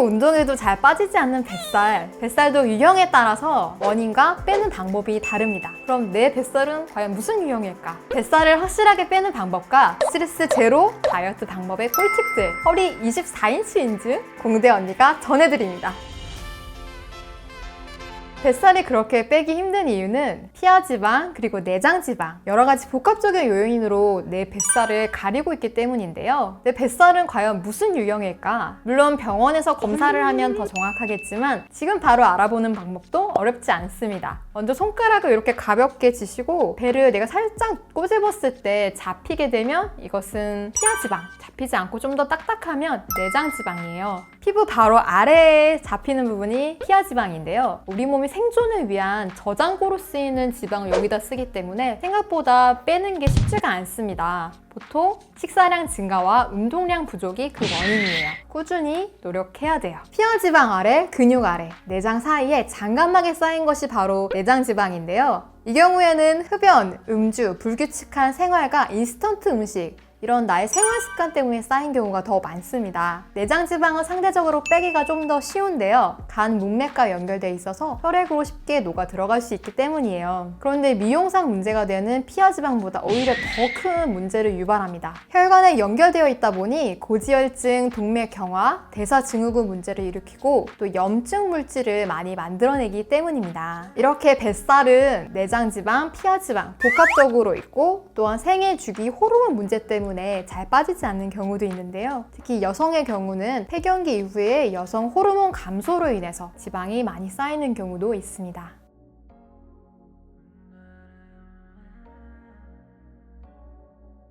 운동해도 잘 빠지지 않는 뱃살. 뱃살도 유형에 따라서 원인과 빼는 방법이 다릅니다. 그럼 내 뱃살은 과연 무슨 유형일까? 뱃살을 확실하게 빼는 방법과 스트레스 제로 다이어트 방법의 꿀팁들, 허리 24인치 인증 공대 언니가 전해드립니다. 뱃살이 그렇게 빼기 힘든 이유는 피하지방 그리고 내장지방 여러 가지 복합적인 요인으로 내 뱃살을 가리고 있기 때문인데요. 내 뱃살은 과연 무슨 유형일까? 물론 병원에서 검사를 하면 더 정확하겠지만 지금 바로 알아보는 방법도 어렵지 않습니다. 먼저 손가락을 이렇게 가볍게 쥐시고 배를 내가 살짝 꼬집었을 때 잡히게 되면 이것은 피하지방, 잡히지 않고 좀 더 딱딱하면 내장지방이에요. 피부 바로 아래에 잡히는 부분이 피하지방인데요. 우리 몸이 생존을 위한 저장고로 쓰이는 지방을 여기다 쓰기 때문에 생각보다 빼는 게 쉽지가 않습니다. 보통 식사량 증가와 운동량 부족이 그 원인이에요. 꾸준히 노력해야 돼요. 피하지방 아래, 근육 아래, 내장 사이에 장감하게 쌓인 것이 바로 내장지방인데요. 이 경우에는 흡연, 음주, 불규칙한 생활과 인스턴트 음식 이런 나의 생활 습관 때문에 쌓인 경우가 더 많습니다. 내장지방은 상대적으로 빼기가 좀 더 쉬운데요. 간 문맥과 연결돼 있어서 혈액으로 쉽게 녹아 들어갈 수 있기 때문이에요. 그런데 미용상 문제가 되는 피하지방보다 오히려 더 큰 문제를 유발합니다. 혈관에 연결되어 있다 보니 고지혈증, 동맥 경화, 대사증후군 문제를 일으키고 또 염증 물질을 많이 만들어내기 때문입니다. 이렇게 뱃살은 내장지방, 피하지방 복합적으로 있고 또한 생애 주기 호르몬 문제 때문에 잘 빠지지 않는 경우도 있는데요. 특히 여성의 경우는 폐경기 이후에 여성 호르몬 감소로 인해서 지방이 많이 쌓이는 경우도 있습니다.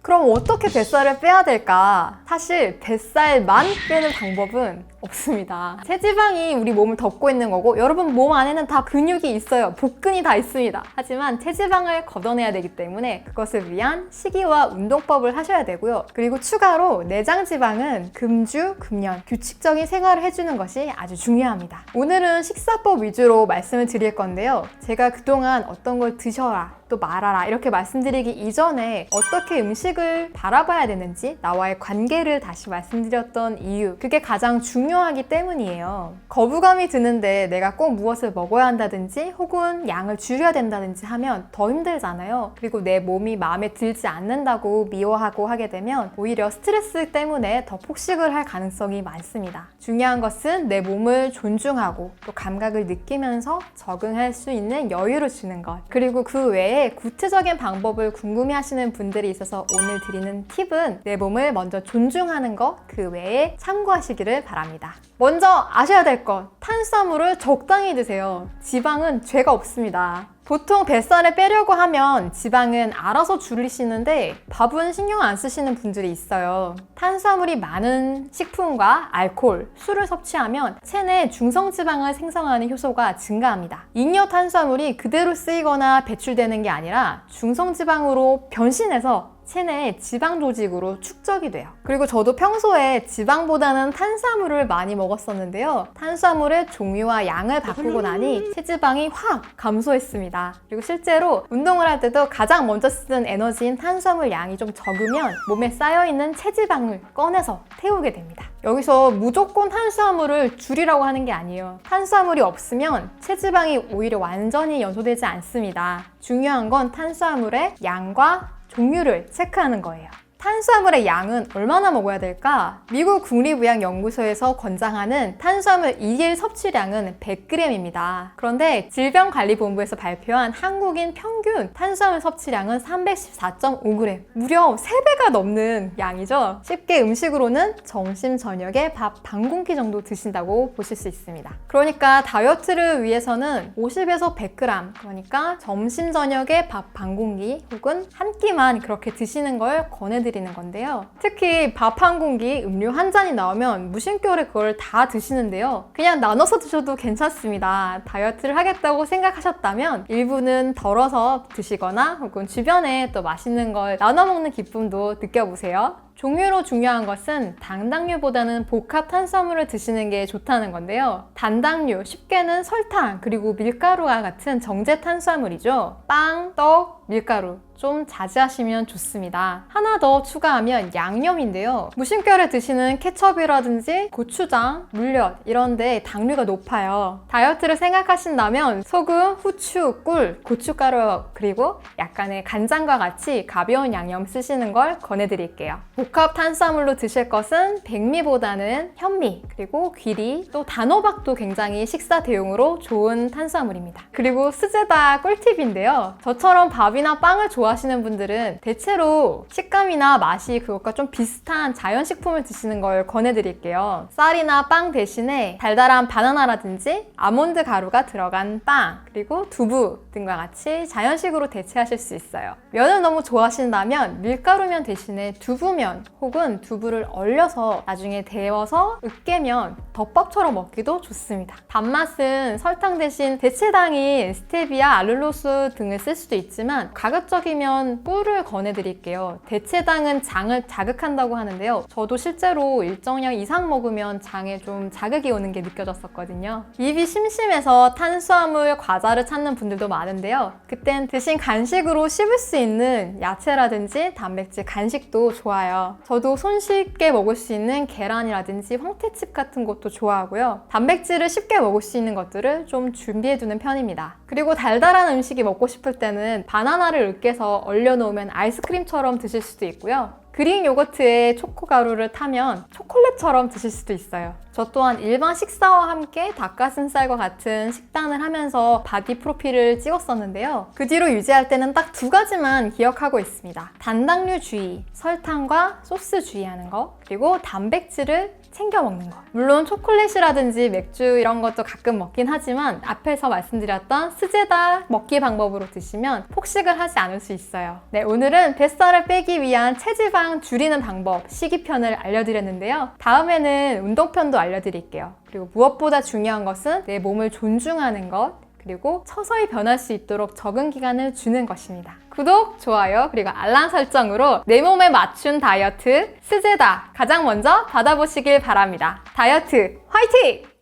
그럼 어떻게 뱃살을 빼야 될까? 사실 뱃살만 빼는 방법은 없습니다. 체지방이 우리 몸을 덮고 있는 거고 여러분 몸 안에는 다 근육이 있어요. 복근이 다 있습니다. 하지만 체지방을 걷어내야 되기 때문에 그것을 위한 식이와 운동법을 하셔야 되고요. 그리고 추가로 내장지방은 금주, 금연, 규칙적인 생활을 해주는 것이 아주 중요합니다. 오늘은 식사법 위주로 말씀을 드릴 건데요. 제가 그동안 어떤 걸 드셔라 또 말아라 이렇게 말씀드리기 이전에 어떻게 음식을 바라봐야 되는지 나와의 관계를 다시 말씀드렸던 이유, 그게 가장 중요하기 때문이에요. 거부감이 드는데 내가 꼭 무엇을 먹어야 한다든지 혹은 양을 줄여야 된다든지 하면 더 힘들잖아요. 그리고 내 몸이 마음에 들지 않는다고 미워하고 하게 되면 오히려 스트레스 때문에 더 폭식을 할 가능성이 많습니다. 중요한 것은 내 몸을 존중하고 또 감각을 느끼면서 적응할 수 있는 여유를 주는 것, 그리고 그 외에 구체적인 방법을 궁금해하시는 분들이 있어서 오늘 드리는 팁은 내 몸을 먼저 존중하는 것, 그 외에 참고하시기를 바랍니다. 먼저 아셔야 될 것, 탄수화물을 적당히 드세요. 지방은 죄가 없습니다. 보통 뱃살을 빼려고 하면 지방은 알아서 줄이시는데 밥은 신경 안 쓰시는 분들이 있어요. 탄수화물이 많은 식품과 알코올, 술을 섭취하면 체내 중성지방을 생성하는 효소가 증가합니다. 잉여 탄수화물이 그대로 쓰이거나 배출되는 게 아니라 중성지방으로 변신해서 체내의 지방 조직으로 축적이 돼요. 그리고 저도 평소에 지방보다는 탄수화물을 많이 먹었었는데요. 탄수화물의 종류와 양을 바꾸고 나니 체지방이 확 감소했습니다. 그리고 실제로 운동을 할 때도 가장 먼저 쓰는 에너지인 탄수화물 양이 좀 적으면 몸에 쌓여있는 체지방을 꺼내서 태우게 됩니다. 여기서 무조건 탄수화물을 줄이라고 하는 게 아니에요. 탄수화물이 없으면 체지방이 오히려 완전히 연소되지 않습니다. 중요한 건 탄수화물의 양과 종류를 체크하는 거예요. 탄수화물의 양은 얼마나 먹어야 될까? 미국 국립의학연구소에서 권장하는 탄수화물 2일 섭취량은 100g입니다. 그런데 질병관리본부에서 발표한 한국인 평균 탄수화물 섭취량은 314.5g. 무려 3배가 넘는 양이죠. 쉽게 음식으로는 점심, 저녁에 밥 반 공기 정도 드신다고 보실 수 있습니다. 그러니까 다이어트를 위해서는 50에서 100g, 그러니까 점심, 저녁에 밥 반 공기 혹은 한 끼만 그렇게 드시는 걸 권해드립니다. 드리는 건데요. 특히 밥 한 공기, 음료 한 잔이 나오면 무심결에 그걸 다 드시는데요. 그냥 나눠서 드셔도 괜찮습니다. 다이어트를 하겠다고 생각하셨다면 일부는 덜어서 드시거나 혹은 주변에 또 맛있는 걸 나눠 먹는 기쁨도 느껴보세요. 종류로 중요한 것은 당당류보다는 복합 탄수화물을 드시는 게 좋다는 건데요. 단당류, 쉽게는 설탕, 그리고 밀가루와 같은 정제 탄수화물이죠. 빵, 떡, 밀가루 좀 자제하시면 좋습니다. 하나 더 추가하면 양념인데요. 무심결에 드시는 케첩이라든지 고추장, 물엿 이런데 당류가 높아요. 다이어트를 생각하신다면 소금, 후추, 꿀, 고춧가루 그리고 약간의 간장과 같이 가벼운 양념 쓰시는 걸 권해드릴게요. 복합 탄수화물로 드실 것은 백미보다는 현미, 그리고 귀리, 또 단호박도 굉장히 식사 대용으로 좋은 탄수화물입니다. 그리고 스제다 꿀팁인데요. 저처럼 밥이나 빵을 좋아하시는 분들은 대체로 식감이나 맛이 그것과 좀 비슷한 자연식품을 드시는 걸 권해드릴게요. 쌀이나 빵 대신에 달달한 바나나라든지 아몬드 가루가 들어간 빵, 그리고 두부 등과 같이 자연식으로 대체하실 수 있어요. 면을 너무 좋아하신다면 밀가루면 대신에 두부면 혹은 두부를 얼려서 나중에 데워서 으깨면 덮밥처럼 먹기도 좋습니다. 단맛은 설탕 대신 대체당인 스테비아, 알룰로스 등을 쓸 수도 있지만 가급적이면 꿀을 권해드릴게요. 대체당은 장을 자극한다고 하는데요. 저도 실제로 일정량 이상 먹으면 장에 좀 자극이 오는 게 느껴졌었거든요. 입이 심심해서 탄수화물, 과자를 찾는 분들도 많은데요. 그땐 대신 간식으로 씹을 수 있는 야채라든지 단백질 간식도 좋아요. 저도 손쉽게 먹을 수 있는 계란이라든지 황태칩 같은 것도 좋아하고요. 단백질을 쉽게 먹을 수 있는 것들을 좀 준비해두는 편입니다. 그리고 달달한 음식이 먹고 싶을 때는 바나나를 으깨서 얼려놓으면 아이스크림처럼 드실 수도 있고요. 그릭 요거트에 초코가루를 타면 초콜릿처럼 드실 수도 있어요. 저 또한 일반 식사와 함께 닭가슴살과 같은 식단을 하면서 바디 프로필을 찍었었는데요. 그 뒤로 유지할 때는 딱 2가지만 기억하고 있습니다. 단당류 주의, 설탕과 소스 주의하는 거, 그리고 단백질을 챙겨 먹는 거. 물론 초콜릿이라든지 맥주 이런 것도 가끔 먹긴 하지만 앞에서 말씀드렸던 스제다 먹기 방법으로 드시면 폭식을 하지 않을 수 있어요. 네, 오늘은 뱃살을 빼기 위한 체지방 줄이는 방법 시기편을 알려드렸는데요. 다음에는 운동편도 알려드릴게요. 그리고 무엇보다 중요한 것은 내 몸을 존중하는 것, 그리고 서서히 변할 수 있도록 적응 기간을 주는 것입니다. 구독, 좋아요, 그리고 알람 설정으로 내 몸에 맞춘 다이어트 스제다 가장 먼저 받아보시길 바랍니다. 다이어트 화이팅!